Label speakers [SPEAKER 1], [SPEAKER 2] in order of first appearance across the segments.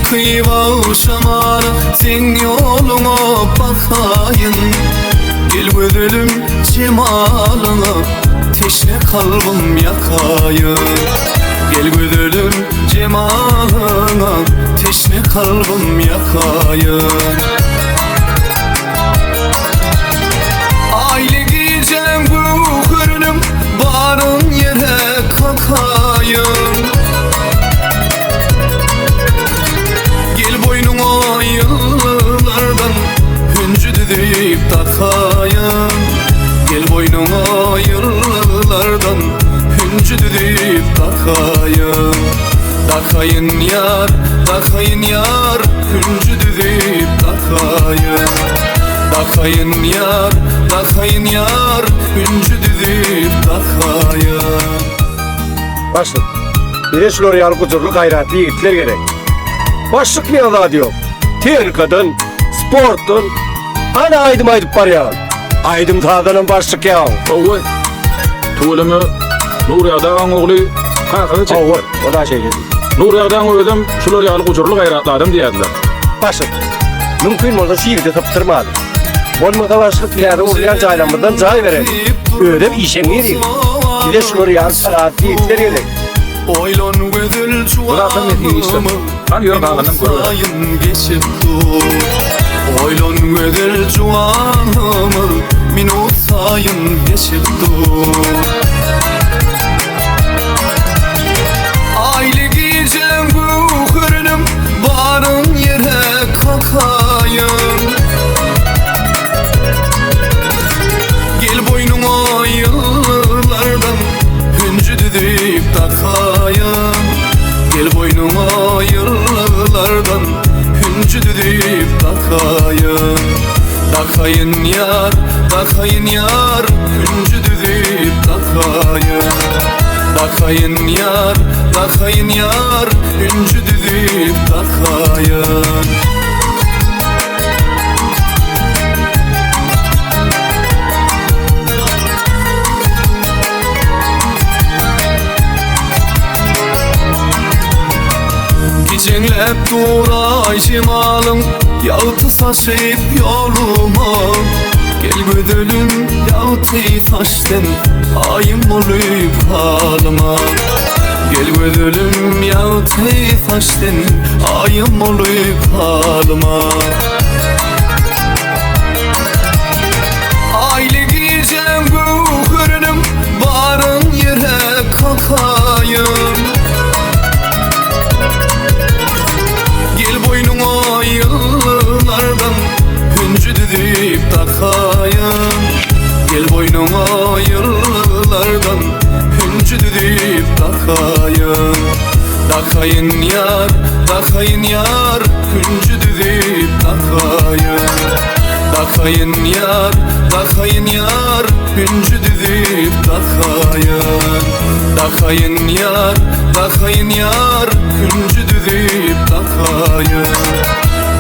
[SPEAKER 1] kıyva şamara, sen yoluna bakayın. Gel görelim cemalına, teşne kalbim yakayın. Gel görelim cemalına, teşne kalbim yakayın. Aile giyeceğim bu kırınım, barın yere kakayın. Gel boynuma yıllardan hüncü deyip takayın. Gel boynuma yıllardan hüncü deyip takayın. Takayın yar, takayın yar, hüncü deyip takayın. Takayın yar, takayın yar, hüncü deyip takayın.
[SPEAKER 2] Başlık. Bireşil oraya kucurlu gayratlı yiğitler gerek. Başlık ne ala diyor? Tehlikeden, sportun, hani aydım var ya. Aydım tağdanın başlık ya.
[SPEAKER 3] Oy. Tuğulunu Nuri Ağa'nın oğlu kakılı çek.
[SPEAKER 2] Oy, o da şey dedi.
[SPEAKER 3] Nuri Ağa'nın adam şular yalı kucurlu gayratlı adam diyediler.
[SPEAKER 2] Başlık. Mümkün olsa şiirde taptırmadı. Bolmada başlık yani uğrayan caylanmadan cay verelim. Öyle bir işe mi yeriyor? Bir de şunları gayratlı yiğitler gerek.
[SPEAKER 1] Oylon gödül
[SPEAKER 3] Bırakın yetiği işte. Hani yor dağlanım görüyor.
[SPEAKER 1] sayın geçip dur. Oylon gödül cuanımı, minut sayın geçip dur. Aile giyeceğim bu kırınım, barın yere kakayın. Gel boynuma yıllardan hüncü deyip takayın. Gel boynuma yıllardan hüncü deyip takayın. Takayın yar, takayın yar, hüncü deyip takayın. Takayın yar, takayın yar, hüncü deyip takayın. Cenglep duray cemalım, yağıtı saçıp yoluma. Gel gödülüm yağıtı taşten, ayım olup halıma. Gel gödülüm yağıtı taşten, ayım olup halıma. Aile giyeceğim bu kırınım, barın yere kakayın. Gel boynuma yıllardan hüncü deyip takayın. Gel boynuma yıllardan hüncü deyip takayın. Takayın yar, takayın yar, hüncü deyip takayın. Takayın yar, takayın yar, hüncü deyip takayın. Takayın yar, takayın yar, hüncü deyip takayın.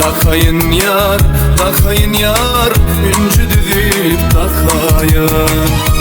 [SPEAKER 1] Takayın yar, takayın yar, hüncü deyip takayın.